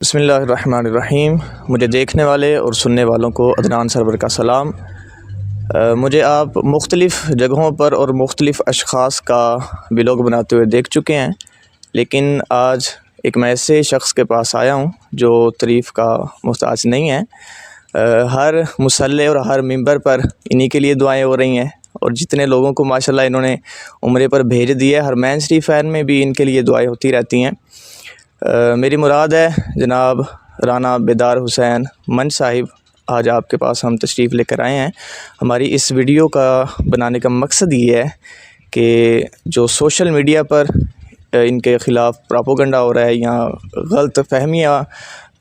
बिस्मिल्लाहिर्रहमानिर्रहीम। मुझे देखने वाले और सुनने वालों को अदनान सरवर का सलाम। मुझे आप मुख्तलिफ़ जगहों पर और मुख्तलिफ़ अशख़ास का व्लॉग बनाते हुए देख चुके हैं, लेकिन आज एक मैं ऐसे शख़्स के पास आया हूँ जो तारीफ़ का मुहताज नहीं है। हर मुसल्ले और हर मिंबर पर इन्हीं के लिए दुआएं हो रही हैं और जितने लोगों को माशाल्लाह इन्होंने उम्रे पर भेज दिया, हरमैन शरीफ फैन में भी इनके लिए दुआएं होती रहती हैं। मेरी मुराद है जनाब राना बेदार हुसैन मंच साहिब, आज आपके पास हम तशरीफ़ लेकर आए हैं। हमारी इस वीडियो का बनाने का मकसद ये है कि जो सोशल मीडिया पर इनके ख़िलाफ़ प्रोपेगेंडा हो रहा है या गलत फहमियाँ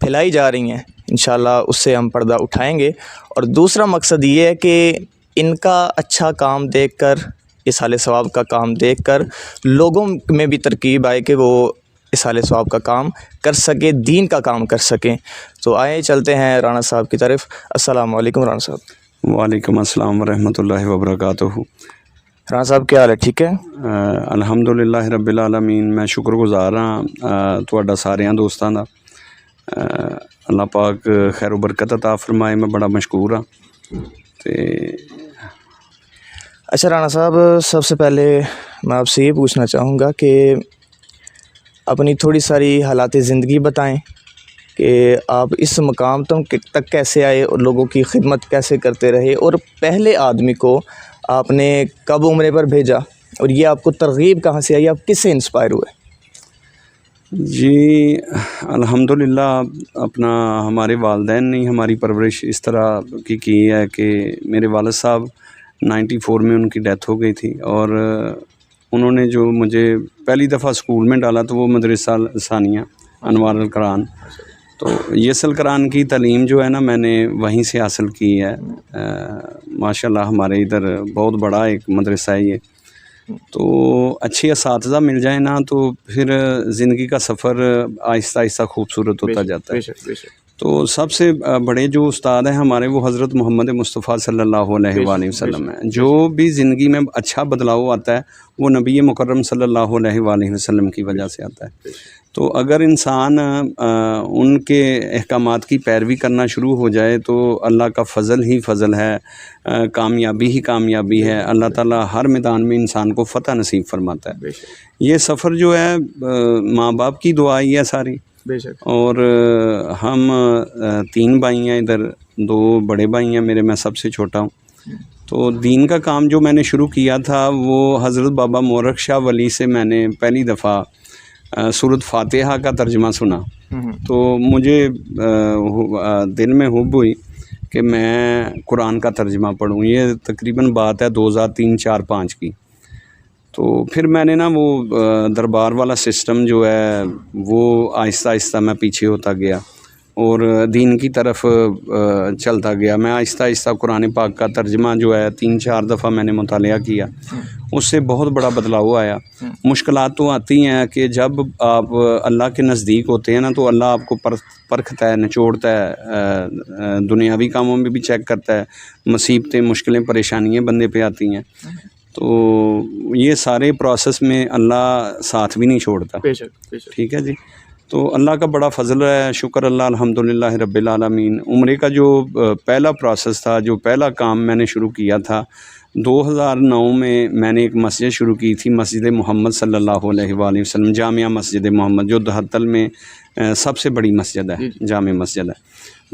फैलाई जा रही हैं, इंशाल्लाह उससे हम पर्दा उठाएंगे। और दूसरा मकसद ये है कि इनका अच्छा काम देखकर, इसाले सवाब का काम देखकर लोगों में भी तरकीब आए कि वो इसाले सवाब का काम कर सके, दीन का काम कर सकें। तो आए चलते हैं राना साहब की तरफ। अस्सलाम वालेकुम राना साहब। वालेकुम अस्सलाम वरहमतुल्लाहि वबरकातुहू। राना साहब क्या हाल है? ठीक है अल्हम्दुलिल्लाह रब्बिल आलमीन। मैं शुक्रगुजार हाँ तुहाडा सारियां दोस्तां दा। अल्लाह पाक खैर बरकत अता फरमाए। मैं बड़ा मशकूर हाँ। ते अच्छा राना साहब, सबसे पहले मैं आपसे ये पूछना चाहूँगा कि अपनी थोड़ी सारी हालात ज़िंदगी बताएं कि आप इस मकाम तक कैसे आए और लोगों की खिदमत कैसे करते रहे, और पहले आदमी को आपने कब उम्रे पर भेजा और ये आपको तरगीब कहाँ से आई, आप किससे इंस्पायर हुए? जी अल्हम्दुलिल्लाह, अपना हमारे वालिदैन ने हमारी परवरिश इस तरह की है कि मेरे वालिद साहब 94 में उनकी डेथ हो गई थी और उन्होंने जो मुझे पहली दफ़ा स्कूल में डाला तो वो मदरसा सानिया अनवार अल कुरान, तो यसल कुरान की तालीम जो है ना मैंने वहीं से हासिल की है। माशाल्लाह हमारे इधर बहुत बड़ा एक मदरसा है ये। तो अच्छे असातिज़ा मिल जाए ना तो फिर ज़िंदगी का सफ़र आहिस्ता आहिस्ता खूबसूरत होता जाता है। तो सबसे बड़े जो उस्ताद हैं हमारे वो हज़रत मोहम्मद मुस्तफ़ा सल्लल्लाहु अलैहि वसल्लम हैं। जो भी ज़िंदगी में अच्छा बदलाव आता है वो नबी मुकर्रम सल्लल्लाहु अलैहि वसल्लम की वजह से आता है। तो अगर इंसान उनके अहकामात की पैरवी करना शुरू हो जाए तो अल्लाह का फ़ज़ल ही फ़ज़ल है, कामयाबी ही कामयाबी है। अल्लाह ताला हर मैदान में इंसान को फ़तह नसीब फरमाता है। ये सफ़र जो है माँ बाप की दुआ ही है सारी। और हम 3 भाई हैं इधर, 2 बड़े भाई हैं मेरे, मैं सबसे छोटा हूँ। तो दीन का काम जो मैंने शुरू किया था वो हज़रत बाबा मोरक शाह वली से मैंने पहली दफ़ा सूरत फ़ातिहा का तर्जुमा सुना। तो मुझे दिल में हुब हुई कि मैं कुरान का तर्जुमा पढ़ूँ। ये तकरीबन बात है 2003-4-5 की। तो फिर मैंने ना वो दरबार वाला सिस्टम जो है वो आहिस्ता आहिस्ता मैं पीछे होता गया और दीन की तरफ चलता गया। मैं आहिस्ता आहिस्ता कुरान पाक का तर्जुमा जो है 3-4 दफ़ा मैंने मुतालिया किया, उससे बहुत बड़ा बदलाव आया। मुश्किलात तो आती हैं कि जब आप अल्लाह के नज़दीक होते हैं ना तो अल्लाह आपको परखता है, निचोड़ता है, दुनियावी कामों में भी चेक करता है। मुसीबतें, मुश्किलें, परेशानियाँ बंदे पे आती हैं। तो ये सारे प्रोसेस में अल्लाह साथ भी नहीं छोड़ता। ठीक है जी। तो अल्लाह का बड़ा फ़ज़ल है, शुक्र अल्लाह अल्हम्दुलिल्लाह रब्बिल आलमीन। उम्रे का जो पहला प्रोसेस था, जो पहला काम मैंने शुरू किया था 2009 में, मैंने एक मस्जिद शुरू की थी, मस्जिद मोहम्मद सल्लल्लाहु अलैहि वसल्लम, जामिया मस्जिद मोहम्मद, जो दहतल में सबसे बड़ी मस्जिद है, जामिया मस्जिद है।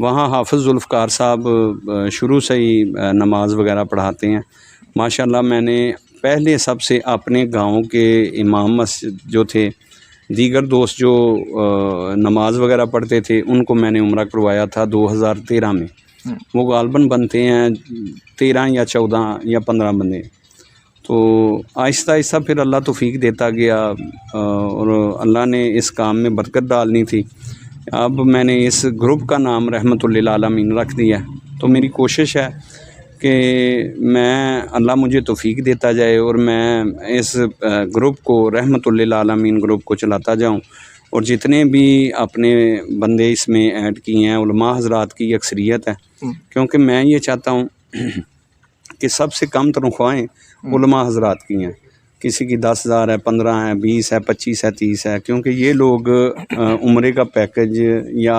वहाँ हाफ़िज़ ज़ुल्फ़कार साहब शुरू से ही नमाज वगैरह पढ़ाते हैं। माशाल्लाह मैंने पहले सबसे अपने गाँव के इमाम मस्जिद जो थे, दीगर दोस्त जो नमाज वगैरह पढ़ते थे, उनको मैंने उम्रा करवाया था 2013 में। वो गालबन बनते हैं 13 या 14 या 15 बंदे। तो आहिस्ता आहिस्ता फिर अल्लाह तौफ़ीक देता गया और अल्लाह ने इस काम में बरकत डालनी थी। अब मैंने इस ग्रुप का नाम रहमतुल लिल आलमीन रख दिया। तो मेरी कोशिश है कि मैं, अल्लाह मुझे तौफ़ीक देता जाए और मैं इस ग्रुप को, रहमतुल लिल आलमीन ग्रुप को चलाता जाऊं और जितने भी अपने बंदे इसमें ऐड किए हैं उलमा हज़रात की अक्सरियत है, क्योंकि मैं ये चाहता हूँ कि सबसे कम तनख्वाहें उलमा हज़रात की हैं। किसी की 10,000 है, 15 है, 20 है, 25 है, 30 है, क्योंकि ये लोग उम्रे का पैकेज या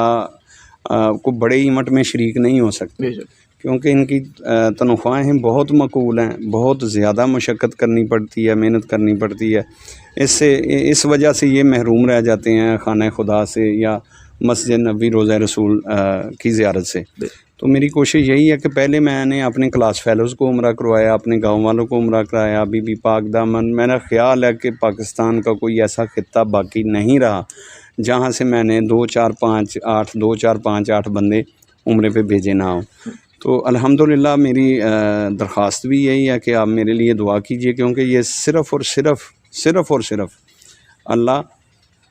को बड़े इवेंट में शरीक नहीं हो सकते, क्योंकि इनकी तनख्वाहें बहुत मकबूल हैं, बहुत ज़्यादा मशक्क़त करनी पड़ती है, मेहनत करनी पड़ती है। इस वजह से ये महरूम रह जाते हैं खाना खुदा से या मस्जिद नबी रोज़ा रसूल की ज़ियारत से। तो मेरी कोशिश यही है कि पहले मैंने अपने क्लास फेलोज़ को उम्रा करवाया, अपने गाँव वालों को उम्रा कराया, बीबी पाक दामन। मेरा ख़्याल है कि पाकिस्तान का कोई ऐसा खित्ता बाकी नहीं रहा जहाँ से मैंने 2, 4, 5, 8 बंदे उम्रे पे भेजे ना हों। तो अल्हम्दुलिल्लाह मेरी दरख्वास्त भी यही है कि आप मेरे लिए दुआ कीजिए, क्योंकि ये सिर्फ़ और सिर्फ़ अल्लाह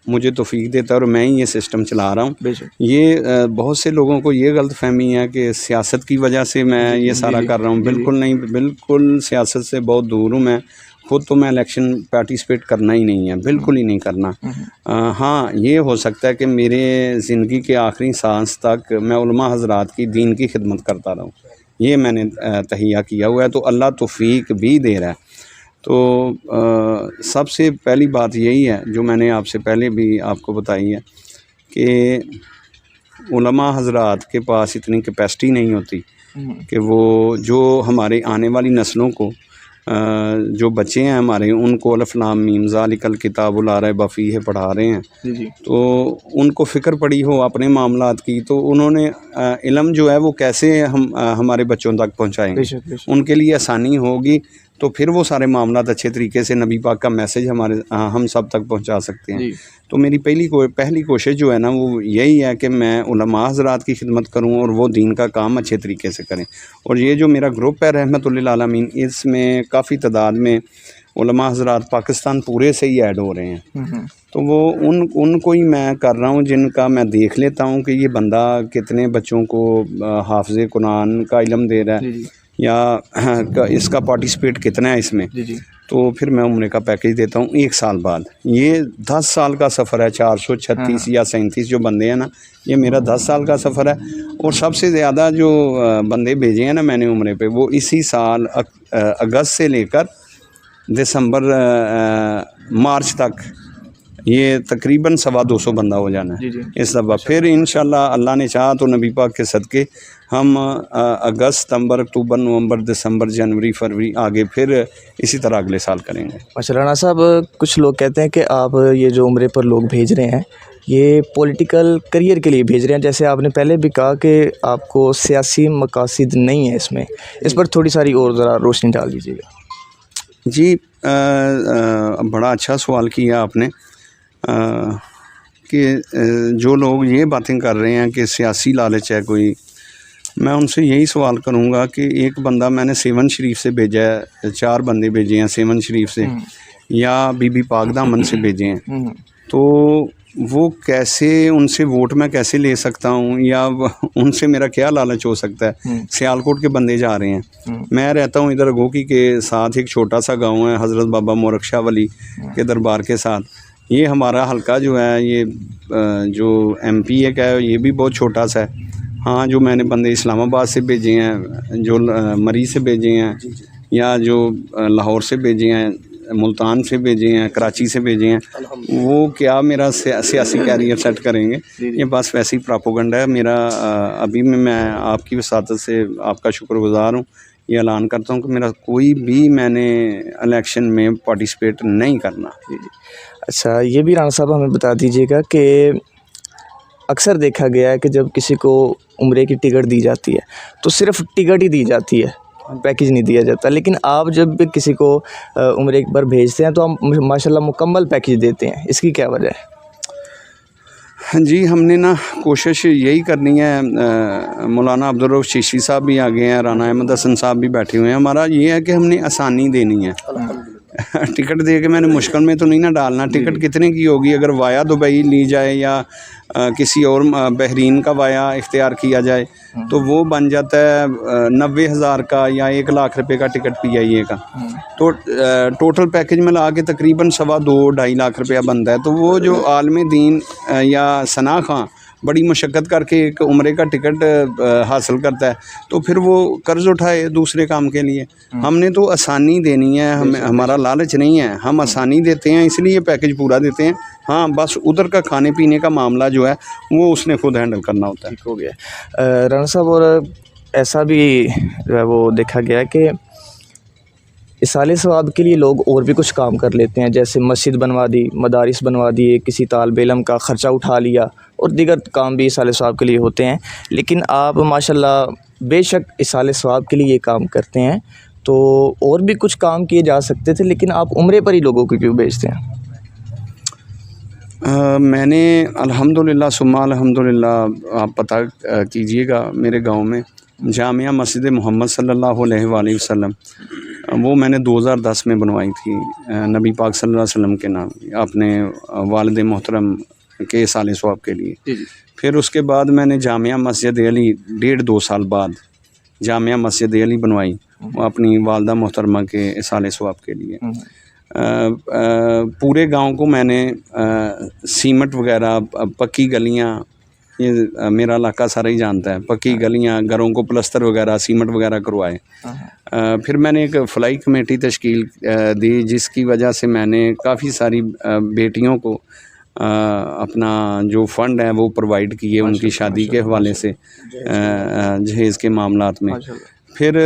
मुझे तौफ़ीक देता है और मैं ही ये सिस्टम चला रहा हूँ। ये बहुत से लोगों को ये गलतफ़हमी है कि सियासत की वजह से मैं ये सारा कर रहा हूँ। बिल्कुल नहीं, बिल्कुल सियासत से बहुत दूर हूँ मैं। ख़ुद तो मैं इलेक्शन पार्टिसिपेट करना ही नहीं है, बिल्कुल ही नहीं करना। हाँ, ये हो सकता है कि मेरे ज़िंदगी के आखिरी सांस तक मैं उलमा हज़रात की दीन की खिदमत करता रहूँ, ये मैंने तहिया किया हुआ है। तो अल्लाह तौफ़ीक भी दे रहा है। तो सबसे पहली बात यही है जो मैंने आपसे पहले भी आपको बताई है कि उलमा हज़रात के पास इतनी कैपेसिटी नहीं होती कि वो जो हमारे आने वाली नस्लों को जो बच्चे हैं हमारे, उनको अलिफ लाम मीम ज़ालिकल किताबुल ला रैब फ़ीह पढ़ा रहे हैं। तो उनको फ़िक्र पड़ी हो अपने मामलात की, तो उन्होंने इल्म जो है वो कैसे हमारे बच्चों तक पहुँचाएँगे, उनके लिए आसानी होगी, तो फिर वो सारे मामलात अच्छे तरीके से नबी पाक का मैसेज हम सब तक पहुंचा सकते हैं। तो मेरी पहली कोशिश जो है ना वो यही है कि मैं उलमा हज़रात की खिदमत करूं और वो दीन का काम अच्छे तरीके से करें। और ये जो मेरा ग्रुप है रहमतुल्लिल आलमीन, इसमें काफ़ी तादाद में उलमा हज़रात पाकिस्तान पूरे से ही ऐड हो रहे हैं। तो वो उनको ही मैं कर रहा हूँ जिनका मैं देख लेता हूँ कि ये बंदा कितने बच्चों को हाफ़िज़ कुरान का इल्म दे रहा है या इसका पार्टिसिपेट कितना है इसमें। तो फिर मैं उम्रे का पैकेज देता हूँ 1 साल बाद। ये 10 साल का सफ़र है, 436 या 37 जो बंदे हैं ना, ये मेरा 10 साल का सफ़र है। और सबसे ज़्यादा जो बंदे भेजे हैं ना मैंने उम्रे पे, वो इसी साल अगस्त से लेकर दिसंबर मार्च तक ये तकरीबन 225 बंदा हो जाना है इस दफ़ा। फिर इंशाल्लाह अल्लाह ने चाहा तो नबी पाक के सदक़े हम अगस्त, सितंबर, अक्टूबर, नवंबर, दिसंबर, जनवरी, फरवरी आगे फिर इसी तरह अगले साल करेंगे। अच्छा राना साहब, कुछ लोग कहते हैं कि आप ये जो उम्रे पर लोग भेज रहे हैं ये पॉलिटिकल करियर के लिए भेज रहे हैं, जैसे आपने पहले भी कहा कि आपको सियासी मकासद नहीं है इसमें। इस पर थोड़ी सारी और ज़रा रोशनी डाल दीजिएगा। जी, बड़ा अच्छा सवाल किया आपने कि जो लोग ये बातें कर रहे हैं कि सियासी लालच है कोई, मैं उनसे यही सवाल करूंगा कि एक बंदा मैंने सेवन शरीफ से भेजा है, 4 बंदे भेजे हैं सेवन शरीफ से या बीबी पाक दामन से भेजे हैं, तो वो कैसे उनसे वोट मैं कैसे ले सकता हूँ या उनसे मेरा क्या लालच हो सकता है। सियालकोट के बंदे जा रहे हैं, मैं रहता हूँ इधर गोकी के साथ, एक छोटा सा गांव है हज़रत बाबा मोरक शाह वली के दरबार के साथ। ये हमारा हल्का जो है, ये जो MP का है, ये भी बहुत छोटा सा है। हाँ, जो मैंने बंदे इस्लामाबाद से भेजे हैं, जो मरी से भेजे हैं या जो लाहौर से भेजे हैं, मुल्तान से भेजे हैं, कराची से भेजे हैं, वो क्या मेरा सियासी कैरियर सेट करेंगे, ये बस वैसे ही प्रोपेगेंडा है मेरा। अभी मैं आपकी वसातत से आपका शुक्रगुज़ार हूँ, ये ऐलान करता हूँ कि मेरा कोई भी मैंने इलेक्शन में पार्टिसिपेट नहीं करना। अच्छा, ये भी राना साहब हमें बता दीजिएगा कि अक्सर देखा गया है कि जब किसी को उम्रे की टिकट दी जाती है तो सिर्फ टिकट ही दी जाती है, पैकेज नहीं दिया जाता। लेकिन आप जब भी किसी को उम्रे पर भेजते हैं तो हम माशाल्लाह मुकम्मल पैकेज देते हैं, इसकी क्या वजह है? हाँ जी, हमने ना कोशिश यही करनी है। मौलाना अब्दुल रऊफ़ चिश्ती साहब भी आ गए हैं, राना अहमद हसन साहब भी बैठे हुए हैं। हमारा ये है कि हमने आसानी देनी है। टिकट दे के मैंने मुश्किल में तो नहीं ना डालना। टिकट कितने की होगी, अगर वाया दुबई ली जाए या किसी और बहरीन का वाया इख्तियार किया जाए तो वो बन जाता है 90,000 का या 1 लाख रुपए का टिकट PIA का। तो टोटल पैकेज में ला के तकरीबन 2.25-2.5 लाख रुपया बनता है। तो वो जो आलम दीन या सना खां बड़ी मशक्क़त करके एक उम्रे का टिकट हासिल करता है, तो फिर वो कर्ज़ उठाए दूसरे काम के लिए। हमने तो आसानी देनी है, हमें हमारा लालच नहीं है, हम आसानी देते हैं इसलिए पैकेज पूरा देते हैं। हाँ, बस उधर का खाने पीने का मामला जो है वो उसने खुद हैंडल करना होता है। ठीक हो गया राना साहब। और ऐसा भी जो है वो देखा गया है कि इसाले सवाब के लिए लोग और भी कुछ काम कर लेते हैं, जैसे मस्जिद बनवा दी, मदारिस बनवा दिए, किसी तालिब इल्म का ख़र्चा उठा लिया, और दीगर काम भी इसाले सवाब के लिए होते हैं। लेकिन आप माशाल्लाह बेशक इसाले सवाब के लिए ये काम करते हैं, तो और भी कुछ काम किए जा सकते थे, लेकिन आप उम्रे पर ही लोगों को क्यों भेजते हैं? मैंने अल्हम्दुलिल्लाह सुम्मा अल्हम्दुलिल्लाह, आप पता कीजिएगा, मेरे गांव में जामिया मस्जिद मोहम्मद सल्लल्लाहु अलैहि वसल्लम वो मैंने 2010 में बनवाई थी नबी पाक सल्लल्लाहु अलैहि वसल्लम के नाम, अपने वालिद मोहतरम के साले सवाब के लिए। फिर उसके बाद मैंने जामिया मस्जिद अली 1.5-2 साल बाद जामिया मस्जिद अली बनवाई अपनी वालदा मोहतरमा के साले सवाब के लिए। पूरे गांव को मैंने सीमेंट वगैरह, पक्की गलियां, ये मेरा इलाका सारा ही जानता है, पक्की गलियां, घरों को प्लस्तर वगैरह, सीमेंट वगैरह करवाए। फिर मैंने एक फलाई कमेटी तश्कील दी, जिसकी वजह से मैंने काफ़ी सारी बेटियों को अपना जो फ़ंड है वो प्रोवाइड किए उनकी शादी के हवाले से, जहेज़ के मामलात में। फिर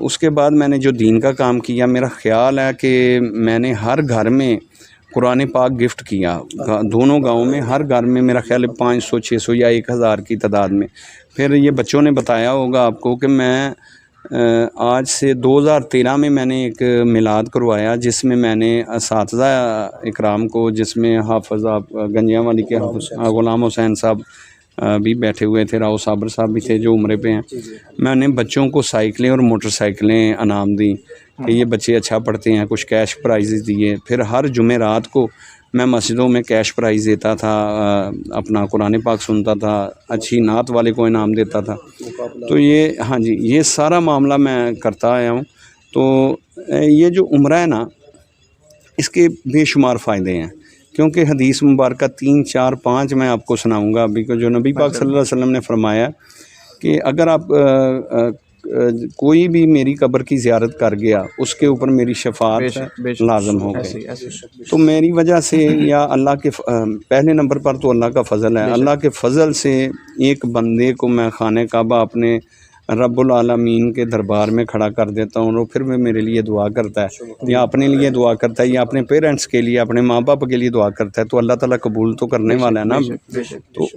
उसके बाद मैंने जो दीन का काम किया, मेरा ख़्याल है कि मैंने हर घर में कुरान पाक गिफ्ट किया, दोनों गाँव में, हर घर में मेरा ख़्याल है 500, 600 या 1000 की तादाद में। फिर ये बच्चों ने बताया होगा आपको कि मैं आज से 2013 में मैंने एक मिलाद करवाया, जिसमें मैंने असातिज़ा इकराम को, जिसमें हाफ़िज़ गंजियावाली के ग़ुलाम हुसैन साहब भी बैठे हुए थे, राव साबर साहब भी थे जो उम्रे पे हैं। मैंने बच्चों को साइकिलें और मोटरसाइकिलें अनाम दी कि ये बच्चे अच्छा पढ़ते हैं, कुछ कैश प्राइज़ दिए। फिर हर जुमेरात को मैं मस्जिदों में कैश प्राइज़ देता था, अपना कुरान पाक सुनता था, अच्छी नात वाले को इनाम देता था। तो ये, हाँ जी, ये सारा मामला मैं करता आया हूँ। तो ये जो उम्रा है ना, इसके बेशुमार फ़ायदे हैं, क्योंकि हदीस मुबारक 3, 4, 5 मैं आपको सुनाऊँगा अभी को, जो नबी पाक सल्लल्लाहु अलैहि वसल्लम ने फरमाया कि अगर आप कोई भी मेरी कब्र की ज़ियारत कर गया, उसके ऊपर मेरी शफ़ाअत लाज़म हो गई। तो मेरी वजह से, या अल्लाह के पहले नंबर पर तो अल्लाह का फ़ज़ल है, अल्लाह के फ़ज़ल से एक बंदे को मैं खाने काबा अपने रब्बुल आलमीन के दरबार में खड़ा कर देता हूँ, और फिर वो मेरे लिए दुआ करता है, या अपने लिए दुआ करता है, या अपने पेरेंट्स के लिए, अपने माँ बाप के लिए दुआ करता है, तो अल्लाह ताला कबूल तो करने वाला है ना। तो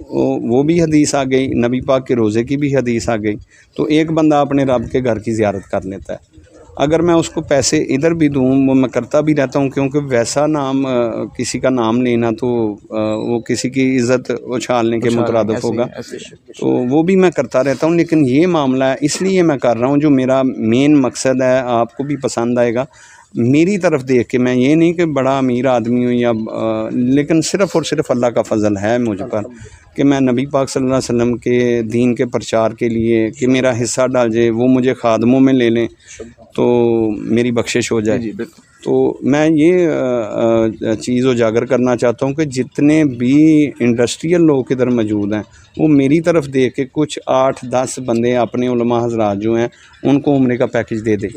वो भी हदीस आ गई, नबी पाक के रोज़े की भी हदीस आ गई। तो एक बंदा अपने रब के घर की ज़ियारत कर लेता है। अगर मैं उसको पैसे इधर भी दूँ, वो मैं करता भी रहता हूँ, क्योंकि वैसा नाम, किसी का नाम लेना तो वो किसी की इज़्ज़त उछालने के मुतरादिफ होगा, तो वो भी मैं करता रहता हूँ। लेकिन ये मामला है, इसलिए मैं कर रहा हूँ, जो मेरा मेन मकसद है, आपको भी पसंद आएगा मेरी तरफ देख के। मैं ये नहीं कि बड़ा अमीर आदमी हूँ या लेकिन सिर्फ़ और सिर्फ अल्लाह का फ़ज़ल है मुझ पर कि मैं नबी पाक सल्लल्लाहु अलैहि वसल्लम के दीन के प्रचार के लिए कि मेरा हिस्सा डाल जाए, वो मुझे खादमों में ले लें तो मेरी बख्शिश हो जाए। तो मैं ये चीज़ उजागर करना चाहता हूँ कि जितने भी इंडस्ट्रियल लोग इधर मौजूद हैं, वो मेरी तरफ देख के कुछ 8-10 बंदे अपने उलमा हज़रात जो हैं उनको उम्रे का पैकेज दे दे।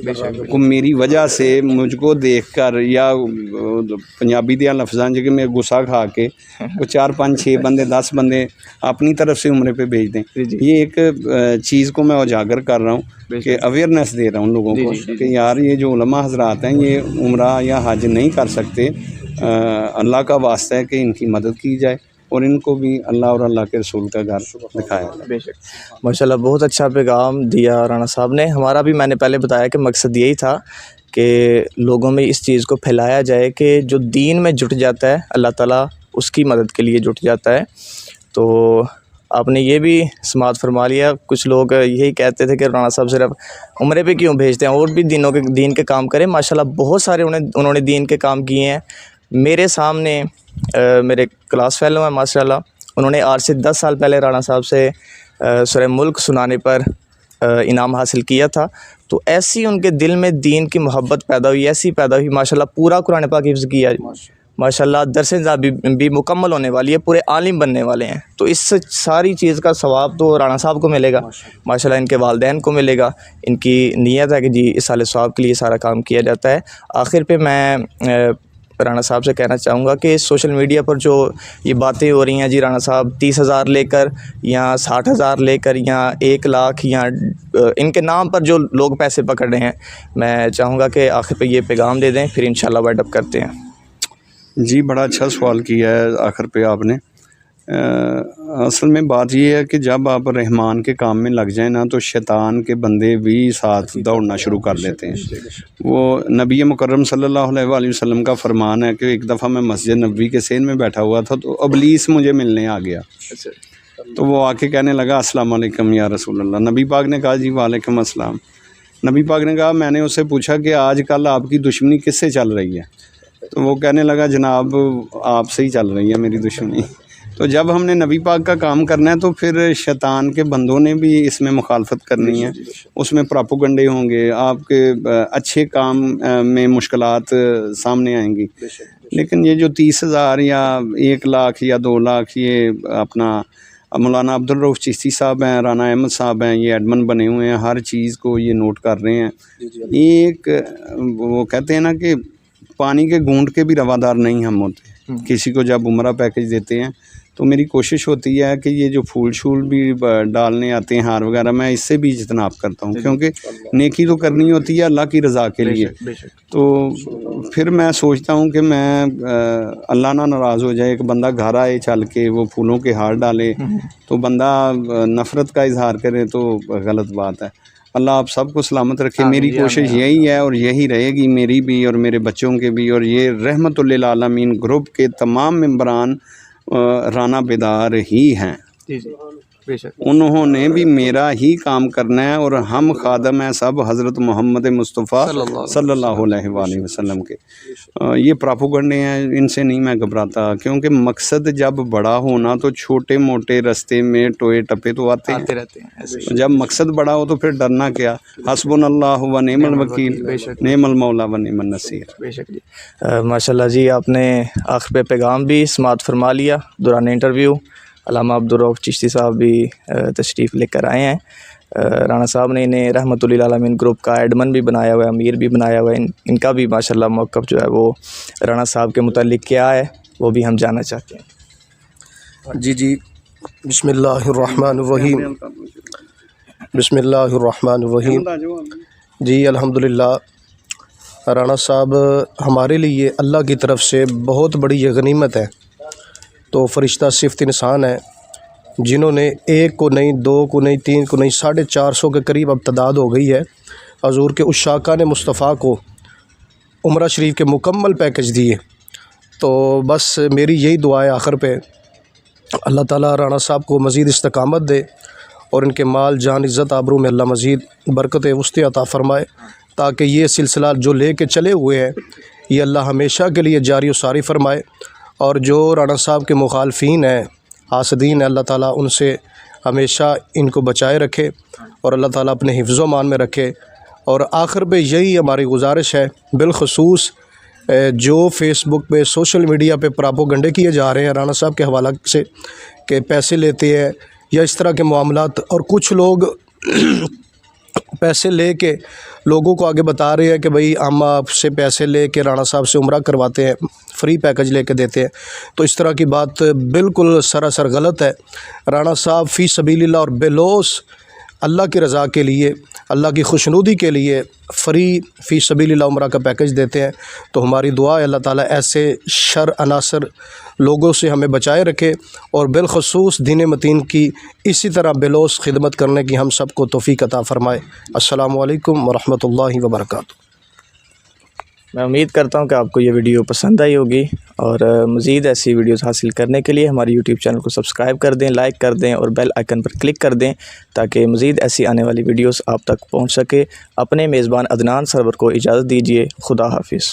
को मेरी वजह से मुझको देखकर, या पंजाबी दिया लफ्ज़ां जो कि मैं गुस्सा खा के वो 4, 5, 6 बंदे, 10 बंदे अपनी तरफ से उम्रे पे भेज दें। ये एक चीज़ को मैं उजागर कर रहा हूँ कि अवेयरनेस दे रहा हूँ लोगों को कि यार ये जो उलमा हज़रात हैं ये उम्रा या हज नहीं कर सकते, अल्लाह का वास्ता है कि इनकी मदद की जाए और इनको भी अल्लाह और अल्लाह के रसूल का घर दिखाया जाए। बेशक माशाल्लाह, बहुत अच्छा पैगाम दिया राना साहब ने। हमारा भी, मैंने पहले बताया कि मकसद यही था कि लोगों में इस चीज़ को फैलाया जाए कि जो दीन में जुट जाता है अल्लाह ताला उसकी मदद के लिए जुट जाता है। तो आपने ये भी समात फरमा लिया। कुछ लोग यही कहते थे कि राना साहब सिर्फ उम्रे पे क्यों भेजते हैं, और भी दीन के काम करें। माशाल्लाह बहुत सारे उन्होंने दीन के काम किए हैं। मेरे सामने मेरे क्लास फेलो हैं माशाल्लाह, उन्होंने आज से 10 साल पहले राना साहब से सूरह मुल्क सुनाने पर इनाम हासिल किया था। तो ऐसी उनके दिल में दीन की मोहब्बत पैदा हुई, ऐसी पैदा हुई माशाल्लाह, पूरा कुरान पाक हिफ्ज़ किया माशाल्लाह दरस भी मुकम्मल होने वाली है, पूरे आलिम बनने वाले हैं। तो इस सारी चीज़ का सवाब तो राना साहब को मिलेगा, माशाल्लाह इनके वालिदैन को मिलेगा। इनकी नीयत है कि जी इस साल सवाब के लिए सारा काम किया जाता है। आखिर पे मैं राना साहब से कहना चाहूँगा कि सोशल मीडिया पर जो ये बातें हो रही हैं जी, राना साहब 30,000 लेकर या 60,000 लेकर या 1 लाख या इनके नाम पर जो लोग पैसे पकड़ रहे हैं, मैं चाहूँगा कि आखिर पे ये पैगाम दे दें, फिर इंशाल्लाह वाइंड अप करते हैं। जी, बड़ा अच्छा सवाल किया है आखिर पे आपने। असल में बात ये है कि जब आप रहमान के काम में लग जाएं ना, तो शैतान के बंदे भी साथ दौड़ना शुरू कर देते हैं। वो नबी मुकर्रम सल्लल्लाहु अलैहि वसल्लम का फरमान है कि एक दफ़ा मैं मस्जिद नबवी के सेन में बैठा हुआ था, तो इब्लीस मुझे मिलने आ गया। तो वो आके कहने लगा अस्सलाम वालेकुम या रसूल अल्लाह। नबी पाक ने कहा जी वालेकुम अस्सलाम। नबी पाक ने कहा, मैंने उससे पूछा कि आजकल आपकी दुश्मनी किससे चल रही है? तो वो कहने लगा जनाब आपसे ही चल रही है मेरी दुश्मनी। तो जब हमने नबी पाक का काम करना है तो फिर शैतान के बंदों ने भी इसमें मुखालफत करनी है, उसमें प्रोपेगेंडे होंगे, आपके अच्छे काम में मुश्किलात सामने आएंगी। लेकिन ये जो 30,000 या 1 लाख या 2 लाख ये अपना मौलाना अब्दुल रऊफ़ चिश्ती साहब हैं, राना अहमद साहब हैं, ये एडमन बने हुए हैं, हर चीज़ को ये नोट कर रहे हैं। एक वो कहते हैं ना कि पानी के घूंट के भी रवादार नहीं हम होते। किसी को जब उम्रा पैकेज देते हैं तो मेरी कोशिश होती है कि ये जो फूल शूल भी डालने आते हैं, हार वगैरह, मैं इससे भी इज्तनाब करता हूँ, क्योंकि नेकी तो करनी होती है अल्लाह की रज़ा के लिए। तो फिर मैं सोचता हूँ कि मैं अल्लाह ना नाराज़ हो जाए, एक बंदा घर आए चल के वो फूलों के हार डाले तो बंदा नफ़रत का इजहार करे तो गलत बात है। अल्लाह आप सबको सलामत रखे। मेरी कोशिश यही है और यही रहेगी, मेरी भी और मेरे बच्चों के भी, और ये रहमतुल्लिल आलमीन ग्रुप के तमाम मेंबरान राना बेदार ही हैं। बेशक उन्होंने भी मेरा ही काम करना है और हम खादम हैं सब हज़रत मोहम्मद मुस्तफ़ा सल्लल्लाहु अलैहि वसल्लम के। ये प्रोपेगेंडे हैं, इनसे नहीं मैं घबराता, क्योंकि मकसद जब बड़ा होना तो छोटे मोटे रास्ते में टोए टप्पे तो आते रहते हैं। जब मकसद बड़ा हो तो फिर डरना क्या। हस्बुनल्लाहु व निअमल वकील, निअमल मौला व निअमन नसीर। बेशक जी, माशाल्लाह जी, आपने आखिर पे पैगाम भी समाअत फरमा लिया दौरान इंटरव्यू। अल्लामा अब्दुल रऊफ़ चिश्ती साहब भी तशरीफ़ लेकर आए हैं। राना साहब ने इन्हें रहमतुल्लिल आलमीन ग्रुप का एडमन भी बनाया हुआ है, अमीर भी बनाया हुआ है। इनका भी माशाल्लाह मौक़िफ़ जो है वो राना साहब के मुताल्लिक़ क्या है वो भी हम जानना चाहते हैं। जी बिस्मिल्लाहिर्रहमानिर्रहीम। बिस्मिल्लाहिर्रहमानिर्रहीम। जी अल्हम्दुलिल्लाह, राना साहब हमारे लिए अल्लाह की तरफ से बहुत बड़ी ये गनीमत है। तो फ़रिश्ता सिफ़त इंसान है जिन्होंने 1 को नहीं, 2 को नहीं, 3 को नहीं, 450 के करीब अब तादाद हो गई है। हज़ूर के उशाकान मुस्तफ़ा को उम्रा शरीफ के मुकम्मल पैकेज दिए। तो बस मेरी यही दुआ है आखिर पे, अल्लाह ताला राना साहब को मज़ीद इस्तकामत दे और इनके माल जान इज़्ज़त आबरू में अल्लाह मज़ीद बरकत वुस्ती अता फ़रमाए, ताकि ये सिलसिला जो ले के चले हुए हैं ये अल्लाह हमेशा के लिए जारी व सारी फ़रमाए। और जो राना साहब के मुखालफीन हैं, हासदीन हैं, अल्लाह ताला उनसे हमेशा इनको बचाए रखे और अल्लाह ताला अपने हिफ्ज़ मान में रखे। और आखिर पे यही हमारी गुजारिश है, बिलखसूस जो फ़ेसबुक पे, सोशल मीडिया पे प्रोपेगेंडे किए जा रहे हैं राना साहब के हवाला से कि पैसे लेते हैं या इस तरह के मामलात, और कुछ लोग पैसे ले के लोगों को आगे बता रहे हैं कि भाई हम आपसे पैसे ले के राना साहब से उम्रा करवाते हैं, फ्री पैकेज लेके देते हैं। तो इस तरह की बात बिल्कुल सरासर गलत है। राना साहब फ़ी सबीलिल्लाह और बेलौस अल्लाह की रज़ा के लिए, अल्लाह की खुशनुदी के लिए फ़्री फ़ी सबीलिल्लाह उम्रा का पैकेज देते हैं। तो हमारी दुआ है अल्लाह ताला ऐसे शर अनासर लोगों से हमें बचाए रखे और बिलखसूस दीन मतीन की इसी तरह बेलौस खिदमत करने की हम सबको तौफ़ीक़ अता फ़रमाए। अस्सलामु अलैकुम व रहमतुल्लाहि व बरकातुहू। मैं उम्मीद करता हूँ कि आपको ये वीडियो पसंद आई होगी और मज़ीद ऐसी वीडियोस हासिल करने के लिए हमारे यूट्यूब चैनल को सब्सक्राइब कर दें, लाइक कर दें और बेल आइकन पर क्लिक कर दें, ताकि मज़ीद ऐसी आने वाली वीडियोस आप तक पहुँच सके। अपने मेज़बान अदनान सरवर को इजाज़त दीजिए। खुदा हाफिज़।